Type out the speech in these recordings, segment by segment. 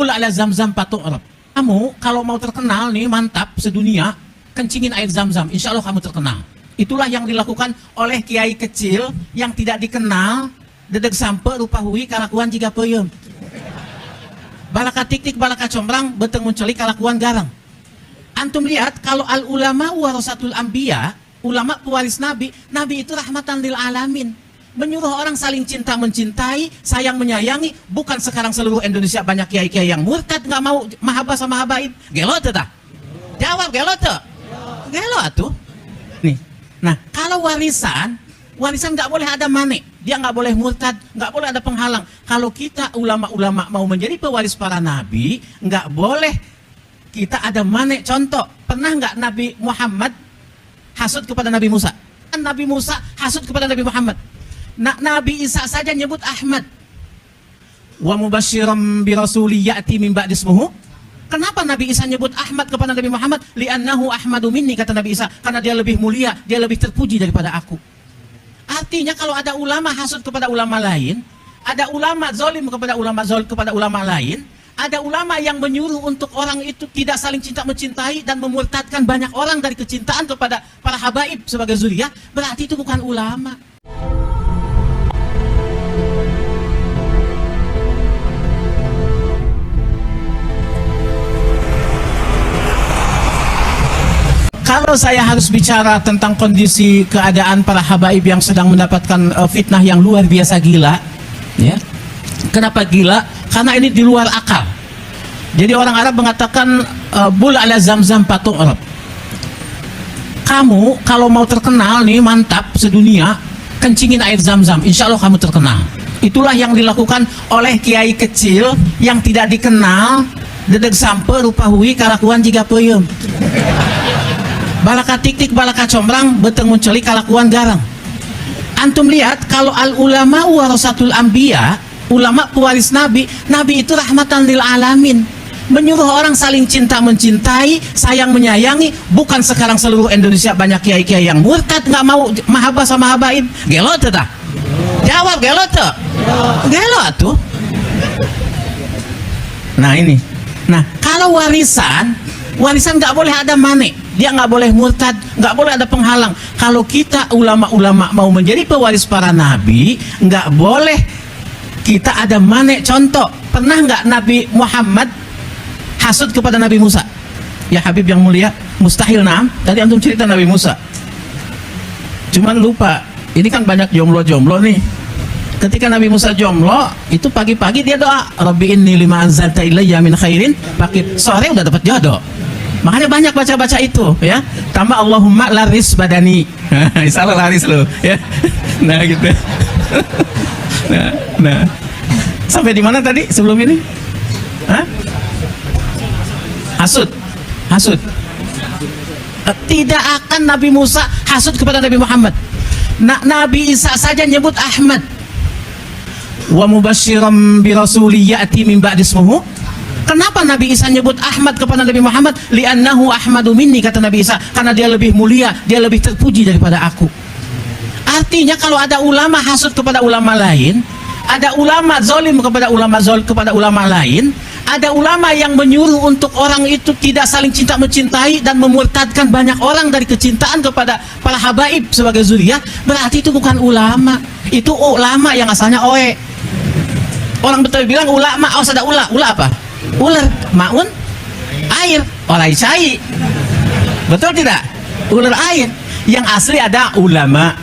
Ala zam-zam patu'rab. Kamu kalau mau terkenal nih mantap sedunia, kencingin air zam-zam, insya Allah kamu terkenal. Itulah yang dilakukan oleh kiai kecil yang tidak dikenal, dedeg sampe rupa hui kalakuan jika peyem. Balaka tik-tik balaka combrang beteng munculi kalakuan garang. Antum lihat kalau al ulama warasatul anbiya, ulama pewaris nabi, nabi itu rahmatan lil alamin. Menyuruh orang saling cinta mencintai, sayang menyayangi. Bukan sekarang seluruh Indonesia banyak kiai-kiai yang murtad, nggak mau mahabbah sama habaib. Gelo tuh dah. Jawab gelo tuh. Gelo atuh. Nih. Nah, kalau warisan nggak boleh ada mane. Dia nggak boleh murtad, nggak boleh ada penghalang. Kalau kita ulama-ulama mau menjadi pewaris para nabi, nggak boleh kita ada mane. Contoh, pernah nggak Nabi Muhammad hasud kepada Nabi Musa? Nabi Musa hasud kepada Nabi Muhammad. Nabi Isa saja nyebut Ahmad. Wa mubasyiran bi rasuli ya'ti min ba'di ismuhu. Kenapa Nabi Isa nyebut Ahmad kepada Nabi Muhammad? Li'annahu ahmadu minni, kata Nabi Isa, karena dia lebih mulia, dia lebih terpuji daripada aku. Artinya kalau ada ulama hasud kepada ulama lain, ada ulama zalim kepada ulama lain, ada ulama yang menyuruh untuk orang itu tidak saling cinta mencintai dan memurtadkan banyak orang dari kecintaan kepada para habaib sebagai zuriyah, berarti itu bukan ulama. Kalau saya harus bicara tentang kondisi keadaan para habaib yang sedang mendapatkan fitnah yang luar biasa gila, ya. Kenapa gila? Karena ini di luar akal. Jadi orang Arab mengatakan bul ala zam-zam patu'rab. Kamu kalau mau terkenal nih mantap sedunia, kencingin air zam-zam, insya Allah kamu terkenal. Itulah yang dilakukan oleh kiai kecil yang tidak dikenal, dedeg sampe rupa hui kalakuan jika peyem. Balaka tik-tik balaka combrang beteng munculi kalakuan garang. Antum lihat kalau al ulama warasatul anbiya, ulama pewaris nabi, nabi itu rahmatan lil alamin. Menyuruh orang saling cinta mencintai, sayang menyayangi. Bukan sekarang seluruh Indonesia banyak kiai-kiai yang murtad, nggak mau mahabbah sama habaib. Gelo tuh dah. Jawab gelo tuh. Gelo atuh. Nah ini. Nah kalau warisan nggak boleh ada mane. Dia nggak boleh murtad, nggak boleh ada penghalang. Kalau kita ulama-ulama mau menjadi pewaris para nabi, nggak boleh kita ada mane. Contoh, pernah nggak Nabi Muhammad hasud kepada Nabi Musa? Ya Habib yang mulia, mustahil. Naam. Tadi antum cerita Nabi Musa, cuman lupa. Ini kan banyak jomblo-jomblo nih. Ketika Nabi Musa jomblo, itu pagi-pagi dia doa, Rabbi inni lima anzalta ilayya min khairin. Pagi sore udah dapat jodoh. Makanya banyak baca-baca itu, ya. Tambah Allahumma laris badani. Insyaallah laris lo, ya. Nah gitu. Nah. Sampai di mana tadi sebelum ini? Hah? Hasud. Tidak akan Nabi Musa hasud kepada Nabi Muhammad. Nabi Isa saja nyebut Ahmad. Wa mubasyiran bi rasuli ya'ti min ba'di ismuhu. Kenapa Nabi Isa nyebut Ahmad kepada Nabi Muhammad? Li'annahu ahmadu minni, kata Nabi Isa, karena dia lebih mulia, dia lebih terpuji daripada aku. Artinya kalau ada ulama hasud kepada ulama lain, ada ulama zalim kepada ulama lain, ada ulama yang menyuruh untuk orang itu tidak saling cinta mencintai dan memurtadkan banyak orang dari kecintaan kepada para habaib sebagai zuriyah, berarti itu bukan ulama. Itu ulama yang asalnya oe. Orang betul bilang ulama, oh ada ula apa? Ular, maun, air, olai cai. Betul tidak? Ular air. Yang asli ada ulama,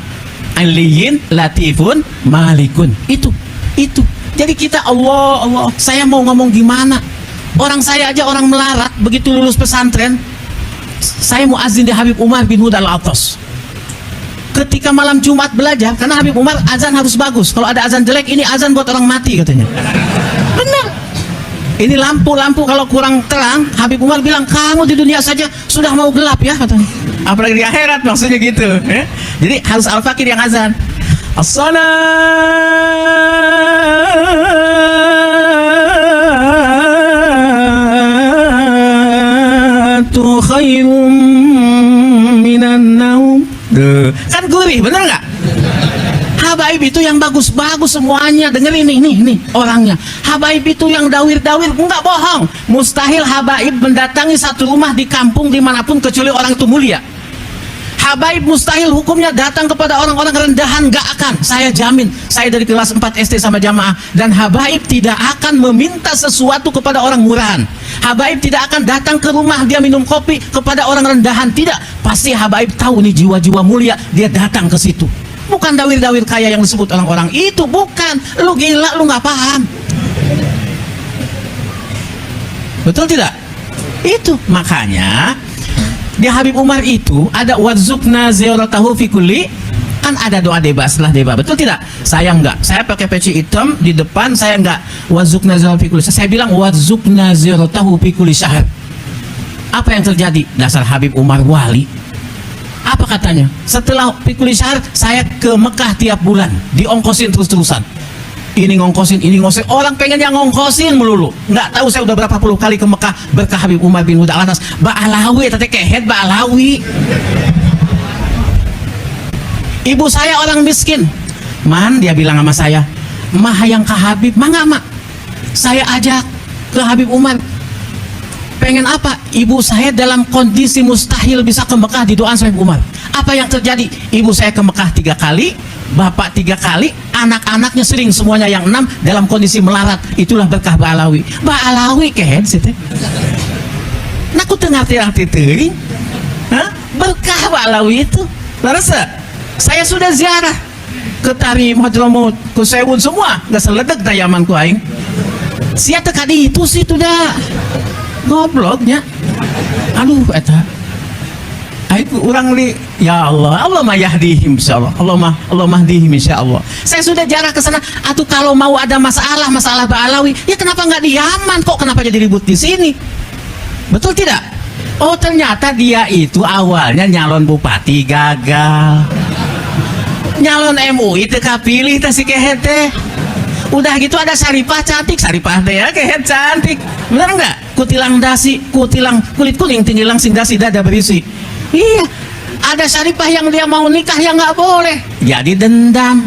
aliyin, latifun, malikun. Itu. Jadi kita Allah, saya mau ngomong gimana? Orang saya aja orang melarat, begitu lulus pesantren, saya muazin di Habib Umar bin Hud al-Attas. Ketika malam Jumat belajar, karena Habib Umar azan harus bagus. Kalau ada azan jelek, ini azan buat orang mati katanya. Benar. Ini lampu kalau kurang terang, Habib Umar bilang, kamu di dunia saja sudah mau gelap ya katanya. Apalagi di akhirat, maksudnya gitu, ya? Jadi harus Al-Fakir yang azan. As-salatu khairum minan naum. Kan gurih, bener nggak? Habaib itu yang bagus-bagus semuanya. Dengerin ini orangnya. Habaib itu yang dawir-dawir, enggak bohong. Mustahil habaib mendatangi satu rumah di kampung dimanapun kecuali orang itu mulia. Habaib mustahil hukumnya datang kepada orang-orang rendahan, enggak akan. Saya jamin, saya dari kelas 4 SD sama jamaah, dan habaib tidak akan meminta sesuatu kepada orang murahan. Habaib tidak akan datang ke rumah dia minum kopi kepada orang rendahan, tidak. Pasti habaib tahu nih jiwa-jiwa mulia, dia datang ke situ. Bukan dawir-dawir kaya yang disebut orang-orang itu, bukan. Lu gila, lu nggak paham. Betul tidak? Itu makanya di Habib Umar itu ada wazukna ziyaratahu fi kulli, kan ada doa deba setelah deba, betul tidak? Saya enggak, saya pakai peci hitam di depan, saya enggak wazukna ziyaratahu fi kulli, saya bilang wazukna ziyaratahu fi kulli syahr. Apa yang terjadi? Dasar Habib Umar wali. Apa katanya? Setelah fi kulli syahr saya ke Mekah tiap bulan, diongkosin terus-terusan. Ini ngongkosin, ini ngongkosin. Orang pengen yang ngongkosin melulu. Nggak tahu saya udah berapa puluh kali ke Mekah berkah Habib Umar bin Huda Al-Anas. Ba'alawi, tadi kehet Ba'alawi. Ibu saya orang miskin. Man, dia bilang sama saya, mah yang ke Habib, mah nggak mak. Saya ajak ke Habib Umar. Pengen apa? Ibu saya dalam kondisi mustahil bisa ke Mekah di doa Habib Umar. Apa yang terjadi? Ibu saya ke Mekah 3 kali, bapak 3 kali, anak-anaknya sering semuanya yang 6 dalam kondisi melarat. Itulah berkah Ba'alawi. Ba'alawi kehen situ. Nah, aku ngerti teuing. Berkah Ba'alawi itu. Laras, saya sudah ziarah ke Tarim, Hadramut, ke Sewun semua, enggak seledeg dayaman ku aing. Sia teu kadi itu sih tuh dah. Gobloknya. Aduh eta. Itu orang li, ya Allah, Allah mah yahdihim insyaallah. Allah mahdihim insyaallah. Saya sudah jarah ke sana. Atuh kalau mau ada masalah Ba'alawi, ya kenapa nggak di Yaman? Kok kenapa jadi ribut di sini? Betul tidak? Oh, ternyata dia itu awalnya nyalon bupati gagal. Nyalon MUI teu kapilih teh si kehet teh. Udah gitu ada Saripah cantik, Saripah teh ya kehet cantik. Benar enggak? Kutilang dasi, kutilang kulit kuning tinggi langsing dasi dada berisi. Iya, ada Saripah yang dia mau nikah yang nggak boleh, jadi dendam.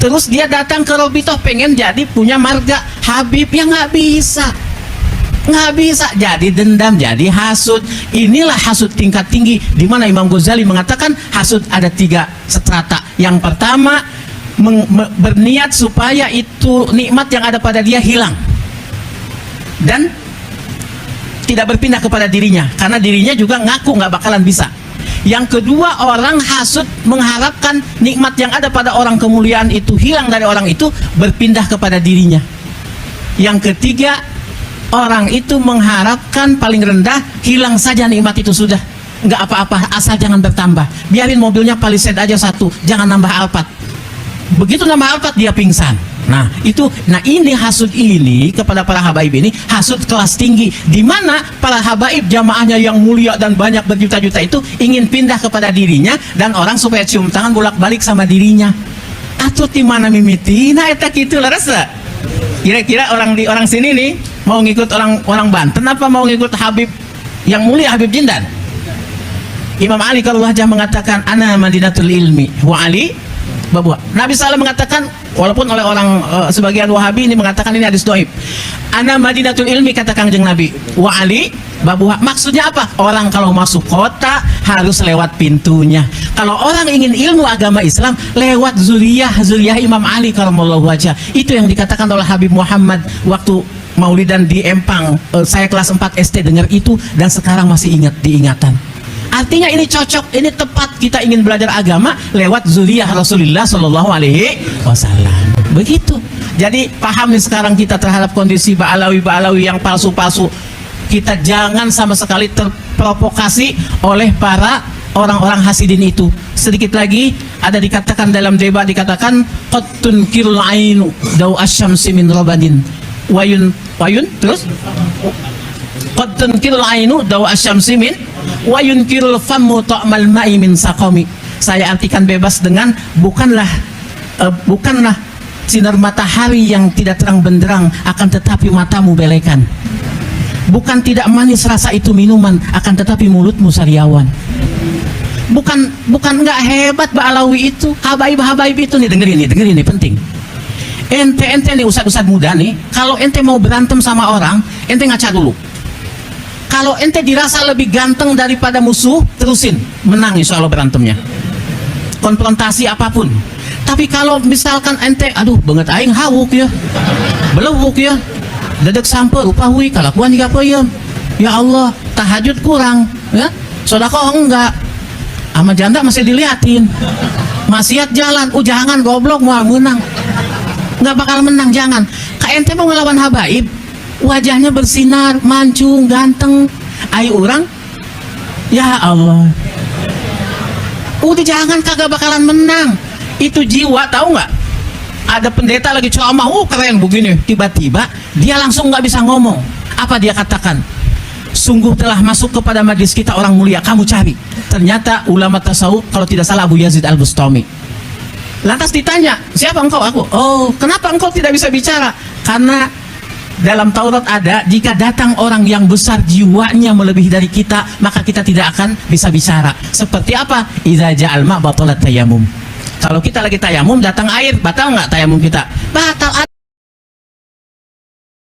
Terus dia datang ke Robitoh pengen jadi punya marga Habib yang nggak bisa, jadi dendam, jadi hasud. Inilah hasud tingkat tinggi, di mana Imam Ghazali mengatakan hasud ada 3 strata. Yang pertama berniat supaya itu nikmat yang ada pada dia hilang dan tidak berpindah kepada dirinya, karena dirinya juga ngaku nggak bakalan bisa. Yang kedua, orang hasud mengharapkan nikmat yang ada pada orang kemuliaan itu hilang dari orang itu, berpindah kepada dirinya. Yang ketiga, orang itu mengharapkan paling rendah hilang saja nikmat itu, sudah nggak apa-apa, asal jangan bertambah. Biarin mobilnya Palisade aja 1, jangan nambah Alphard. Begitu nambah Alphard dia pingsan. Nah itu, ini hasud ini kepada para habaib ini hasud kelas tinggi, di mana para habaib jamaahnya yang mulia dan banyak berjuta-juta itu ingin pindah kepada dirinya dan orang supaya cium tangan bolak-balik sama dirinya. Atuh di mana mimitina eta kitu laras. Kira-kira orang sini nih mau ngikut orang Banten apa mau ngikut Habib yang mulia Habib Jindan? Imam Ali kalau wajah mengatakan ana madinatul ilmi wa Ali babuha. Nabi SAW mengatakan, walaupun oleh orang sebagian Wahabi ini mengatakan ini hadis dhaif. Ana madinatul ilmi kata Kangjeng Nabi, wa Ali babuha. Maksudnya apa? Orang kalau masuk kota harus lewat pintunya. Kalau orang ingin ilmu agama Islam lewat zuriyah Imam Ali karamallahu wajah. Itu yang dikatakan oleh Habib Muhammad waktu Maulidan di Empang. Saya kelas 4 SD dengar itu dan sekarang masih ingat diingatan. Artinya ini cocok, ini tepat kita ingin belajar agama lewat zuriyah Rasulullah Shallallahu Alaihi Wasallam. Begitu. Jadi paham nih sekarang kita terhadap kondisi Ba'alawi yang palsu-palsu. Kita jangan sama sekali terprovokasi oleh para orang-orang hasidin itu. Sedikit lagi ada dikatakan dalam debat, dikatakan qad tunkirul ainu daw asyamsi min rabadin wayun terus qad tunkirul ainu daw asyamsi min wa yunkirul fammu ta'mal ma'i min saqami. Saya artikan bebas dengan bukanlah sinar matahari yang tidak terang benderang, akan tetapi matamu belekan. Bukan tidak manis rasa itu minuman, akan tetapi mulutmu sariawan. Bukan nggak hebat Ba'alawi itu, habaib itu nih, dengerin nih penting. Ente nih ustad muda nih, kalau ente mau berantem sama orang, ente ngaca dulu. Kalau ente dirasa lebih ganteng daripada musuh, terusin, menang insya Allah berantemnya. Konfrontasi apapun. Tapi kalau misalkan ente, aduh banget aing hawuk ya, belewuk ya, dedek sampai upahui kalakuan juga apa ya, ya Allah tahajud kurang, ya sodako enggak, sama janda masih diliatin, maksiat jalan, jangan goblok mau menang, nggak bakal menang, jangan. Ente mau ngelawan habaib, wajahnya bersinar, mancung, ganteng, ayo orang, ya Allah, udah jangan, kagak bakalan menang. Itu jiwa, tahu nggak? Ada pendeta lagi ceramah, keren begini, tiba-tiba dia langsung nggak bisa ngomong. Apa dia katakan? Sungguh telah masuk kepada majlis kita orang mulia, kamu cari. Ternyata ulama tasawuf, kalau tidak salah Abu Yazid Al-Bustami. Lantas ditanya, siapa engkau? Aku. Oh, kenapa engkau tidak bisa bicara? Karena dalam Taurat ada, jika datang orang yang besar jiwanya melebihi dari kita, maka kita tidak akan bisa bicara. Seperti apa? Idza ja'al ma batalat tayammum. Kalau kita lagi tayamum, datang air, batal nggak tayamum kita? Batal.